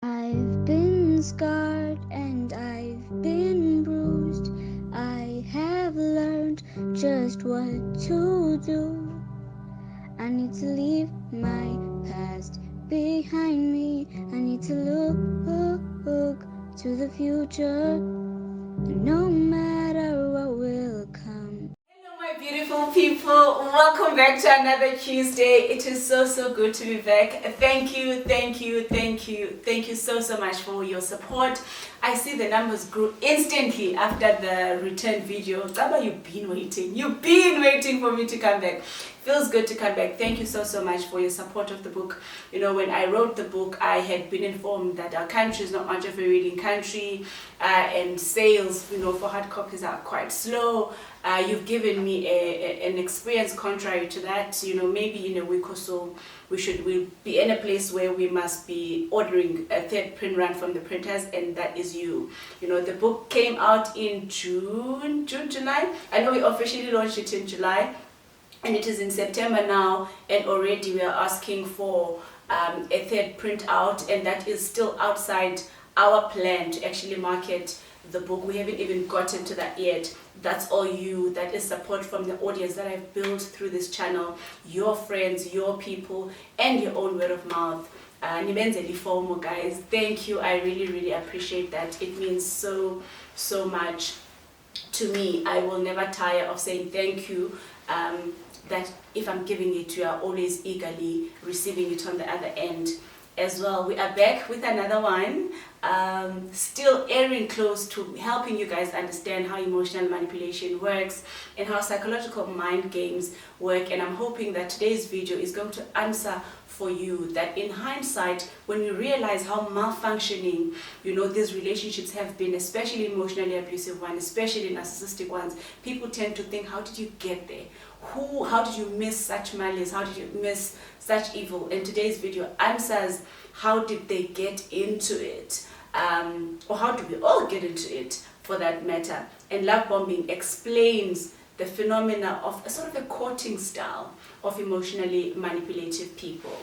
I've been scarred and I've been bruised. I have learned just what to do. I need to leave my past behind me. I need to look to the future. No matter what will come. Hello my beautiful people, welcome back to another Tuesday. It is so good to be back. Thank you so much for your support. I see the numbers grew instantly after the return video. Gaba, you've been waiting for me to come back. Feels good to come back. Thank you so much for your support of the book. You know, when I wrote the book, I had been informed that our country is not much of a reading country, and sales, you know, for hard copies are quite slow. You've given me an experience contrary to that. You know, maybe in a week or so we'll be in a place where we must be ordering a third print run from the printers, and that is you. You know, the book came out in July. I know we officially launched it in July, and it is in September now, and already we are asking for a third print out, and that is still outside our plan to actually market the book. We haven't even gotten to that yet. That's all you. That is support from the audience that I've built through this channel, your friends, your people, and your own word of mouth. Nimenzeli FOMO, guys. Thank you. I really appreciate that. It means so much to me. I will never tire of saying thank you. That if I'm giving it, you are always eagerly receiving it on the other end as well. We are back with another one, still airing close to helping you guys understand how emotional manipulation works and how psychological mind games work. And I'm hoping that today's video is going to answer for you that in hindsight, when you realize how malfunctioning, you know, these relationships have been, especially emotionally abusive ones, especially narcissistic ones, people tend to think, how did you get there? How did you miss such malice? How did you miss such evil? And today's video answers how did they get into it, or how do we all get into it for that matter. And Love Bombing explains the phenomena of a sort of a courting style of emotionally manipulative people.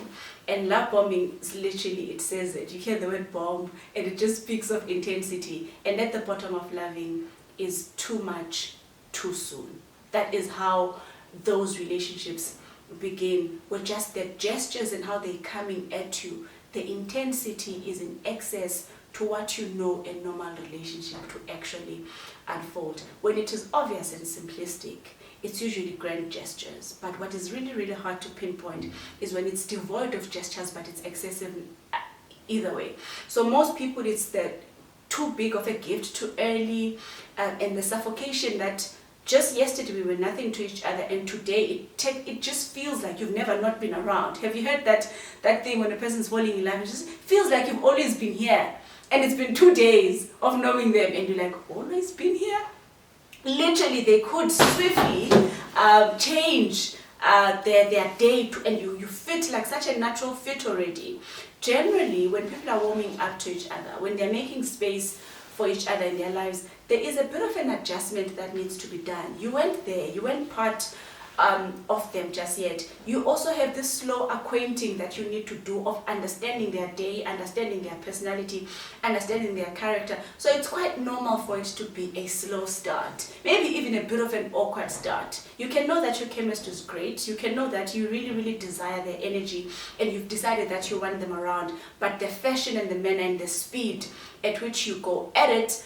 And Love Bombing is literally, it says it, you hear the word bomb and it just speaks of intensity, and at the bottom of loving is too much too soon. That is how those relationships begin, with just their gestures and how they're coming at you. The intensity is in excess to what you know a normal relationship to actually unfold. When it is obvious and simplistic, it's usually grand gestures. But what is really hard to pinpoint is when it's devoid of gestures but it's excessive either way. So most people, it's the too big of a gift too early, and the suffocation that just yesterday we were nothing to each other, and today it just feels like you've never not been around. Have you heard that thing when a person's falling in love? It just feels like you've always been here, and it's been 2 days of knowing them, and you're like, always been here? Literally, they could swiftly change their day, and you fit like such a natural fit already. Generally, when people are warming up to each other, when they're making space for each other in their lives, there is a bit of an adjustment that needs to be done. You weren't there, you weren't part of them just yet. You also have this slow acquainting that you need to do of understanding their day, understanding their personality, understanding their character. So it's quite normal for it to be a slow start, maybe even a bit of an awkward start. You can know that your chemistry is great, you can know that you really desire their energy, and you've decided that you want them around, but the fashion and the manner and the speed at which you go at it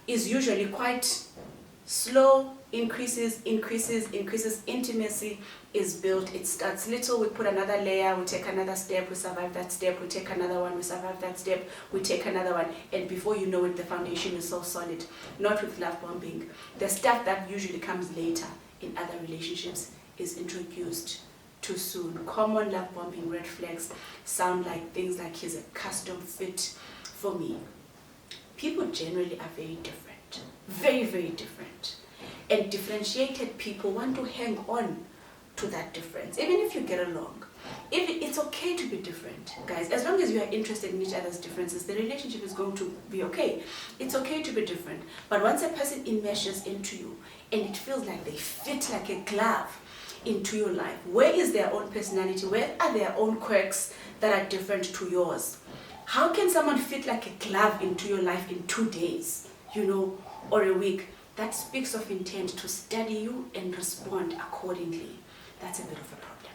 is usually quite slow. Increases, intimacy is built. It starts little, we put another layer, we take another step, we survive that step, we take another one, we survive that step, we take another one, and before you know it, the foundation is so solid. Not with Love Bombing. The stuff that usually comes later in other relationships is introduced too soon. Common Love Bombing red flags sound like things like, he's a custom fit for me. People generally are very different, very different. And differentiated people want to hang on to that difference, even if you get along. It's okay to be different, guys. As long as you are interested in each other's differences, the relationship is going to be okay. It's okay to be different. But once a person enmeshes into you and it feels like they fit like a glove into your life, where is their own personality? Where are their own quirks that are different to yours? How can someone fit like a glove into your life in 2 days, or a week? That speaks of intent to study you and respond accordingly. That's a bit of a problem.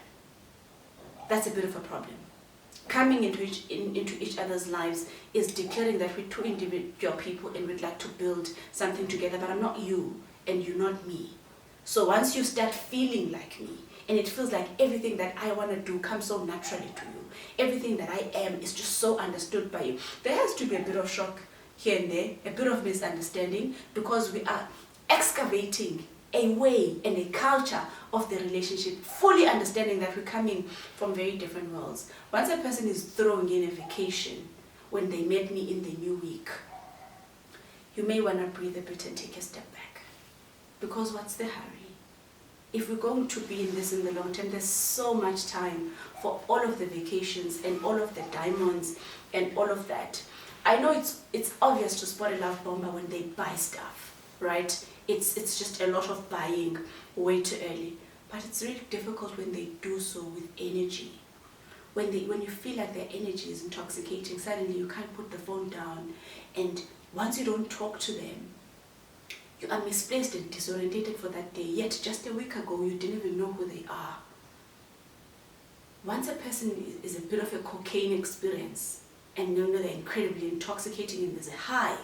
That's a bit of a problem. Coming into each other's lives is declaring that we're two individual people and we'd like to build something together, but I'm not you and you're not me. So once you start feeling like me, and it feels like everything that I want to do comes so naturally to you, everything that I am is just so understood by you, there has to be a bit of shock here and there, a bit of misunderstanding, because we are excavating a way and a culture of the relationship, fully understanding that we're coming from very different worlds. Once a person is throwing in a vacation when they met me in the new week, you may want to breathe a bit and take a step back. Because what's the hurry? If we're going to be in this in the long term, there's so much time for all of the vacations and all of the diamonds and all of that. I know it's obvious to spot a love bomber when they buy stuff, right? It's just a lot of buying way too early. But it's really difficult when they do so with energy. When you feel like their energy is intoxicating, suddenly you can't put the phone down, and once you don't talk to them, you are misplaced and disorientated for that day, yet just a week ago you didn't even know who they are. Once a person is a bit of a cocaine experience, and you know they're incredibly intoxicating and there's a high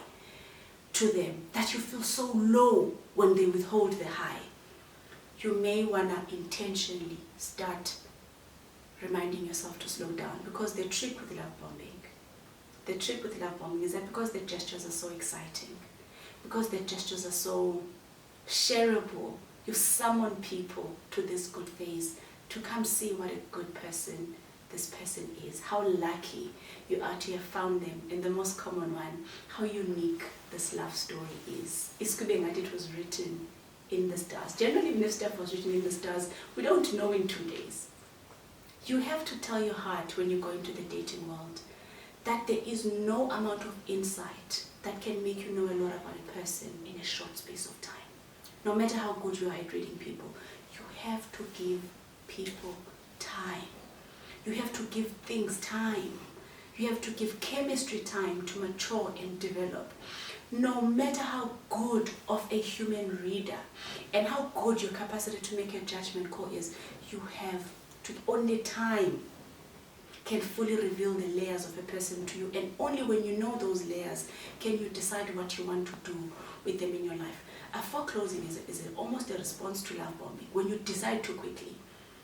to them, that you feel so low when they withhold the high, you may want to intentionally start reminding yourself to slow down. Because the trick with love bombing is that because the gestures are so exciting, because the gestures are so shareable, you summon people to this good phase to come see what a good person this person is, how lucky you are to have found them, and the most common one, how unique this love story is. It was written in the stars. Generally, even if stuff was written in the stars, we don't know in 2 days. You have to tell your heart when you go into the dating world that there is no amount of insight that can make you know a lot about a person in a short space of time. No matter how good you are at reading people, you have to give people time. You have to give things time. You have to give chemistry time to mature and develop. No matter how good of a human reader and how good your capacity to make a judgment call is, you have to, only time can fully reveal the layers of a person to you, and only when you know those layers can you decide what you want to do with them in your life. A foreclosing is almost a response to love bombing. When you decide too quickly,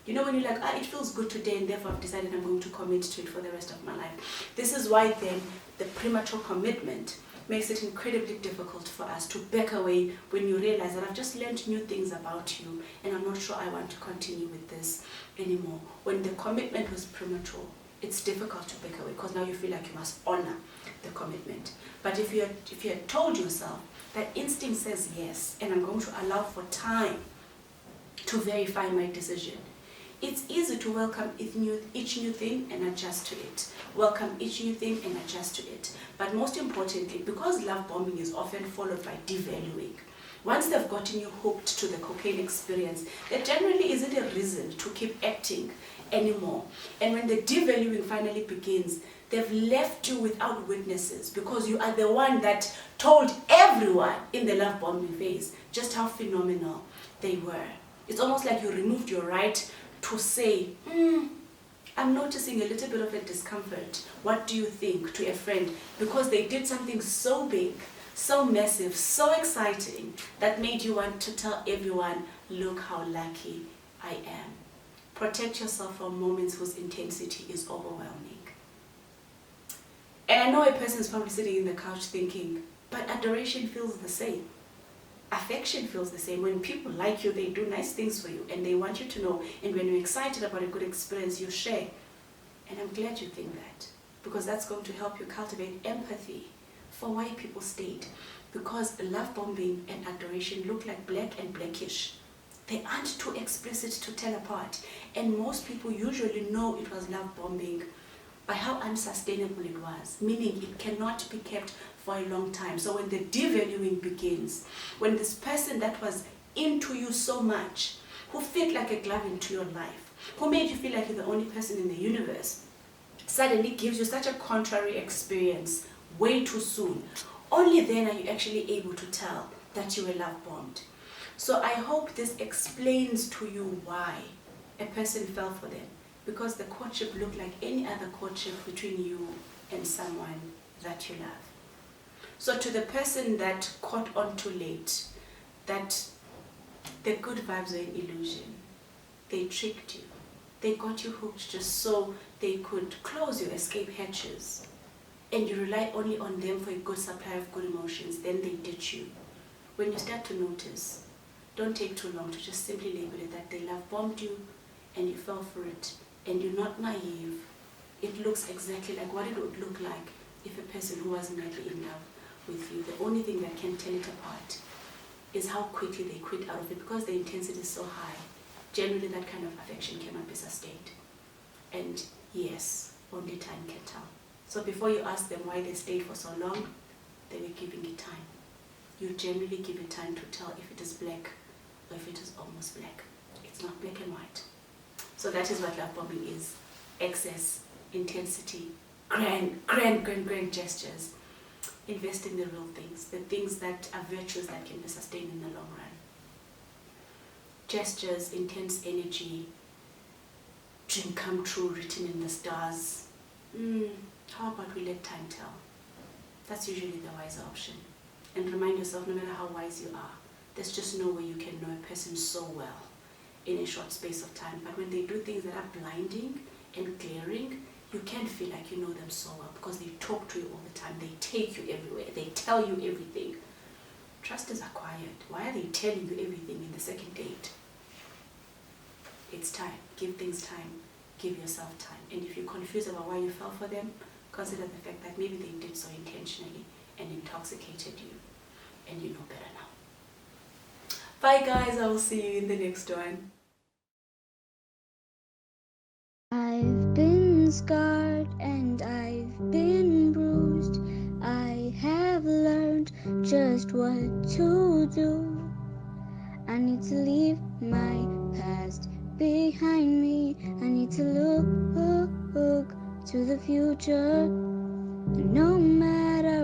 when you're like, it feels good today and therefore I've decided I'm going to commit to it for the rest of my life. This is why then the premature commitment makes it incredibly difficult for us to back away when you realize that I've just learned new things about you and I'm not sure I want to continue with this anymore. When the commitment was premature, it's difficult to back away because now you feel like you must honor the commitment. But if you had told yourself that instinct says yes and I'm going to allow for time to verify my decision, it's easy to welcome each new thing and adjust to it. Welcome each new thing and adjust to it. But most importantly, because love bombing is often followed by devaluing, once they've gotten you hooked to the cocaine experience, there generally isn't a reason to keep acting anymore. And when the devaluing finally begins, they've left you without witnesses because you are the one that told everyone in the love bombing phase just how phenomenal they were. It's almost like you removed your right to say, I'm noticing a little bit of a discomfort. What do you think, to a friend? Because they did something so big, so massive, so exciting that made you want to tell everyone, look how lucky I am. Protect yourself from moments whose intensity is overwhelming. And I know a person is probably sitting in the couch thinking, but adoration feels the same. Affection feels the same. When people like you, they do nice things for you and they want you to know. And when you're excited about a good experience, you share. And I'm glad you think that, because that's going to help you cultivate empathy for why people stayed. Because love bombing and adoration look like black and blackish. They aren't too explicit to tell apart. And most people usually know it was love bombing by how unsustainable it was, meaning it cannot be kept for a long time. So when the devaluing begins, when this person that was into you so much, who fit like a glove into your life, who made you feel like you're the only person in the universe, suddenly gives you such a contrary experience way too soon, only then are you actually able to tell that you were love bombed. So I hope this explains to you why a person fell for them, because the courtship looked like any other courtship between you and someone that you love. So to the person that caught on too late, that the good vibes were an illusion, they tricked you, they got you hooked just so they could close your escape hatches, and you rely only on them for a good supply of good emotions, then they ditch you. When you start to notice, don't take too long to just simply label it that they love bombed you and you fell for it, and you're not naive. It looks exactly like what it would look like if a person who was madly in love with you. The only thing that can tell it apart is how quickly they quit out of it, because the intensity is so high. Generally, that kind of affection cannot be sustained. And yes, only time can tell. So before you ask them why they stayed for so long, they were giving it time. You generally give it time to tell if it is black or if it is almost black. It's not black and white. So that is what love bombing is. Excess, intensity, grand gestures. Invest in the real things, the things that are virtues that can be sustained in the long run. Gestures, intense energy, dream come true written in the stars. How about we let time tell? That's usually the wiser option. And remind yourself, no matter how wise you are, there's just no way you can know a person so well in a short space of time. But when they do things that are blinding and glaring, you can feel like you know them so well, because they talk to you all the time, they take you everywhere, they tell you everything. Trust is acquired. Why are they telling you everything in the second date? It's time. Give things time. Give yourself time. And if you're confused about why you fell for them, consider the fact that maybe they did so intentionally and intoxicated you, and you know better now. Bye guys, I will see you in the next one. I've been scarred and I've been bruised. I have learned just what to do. I need to leave my past behind me. I need to look to the future. No matter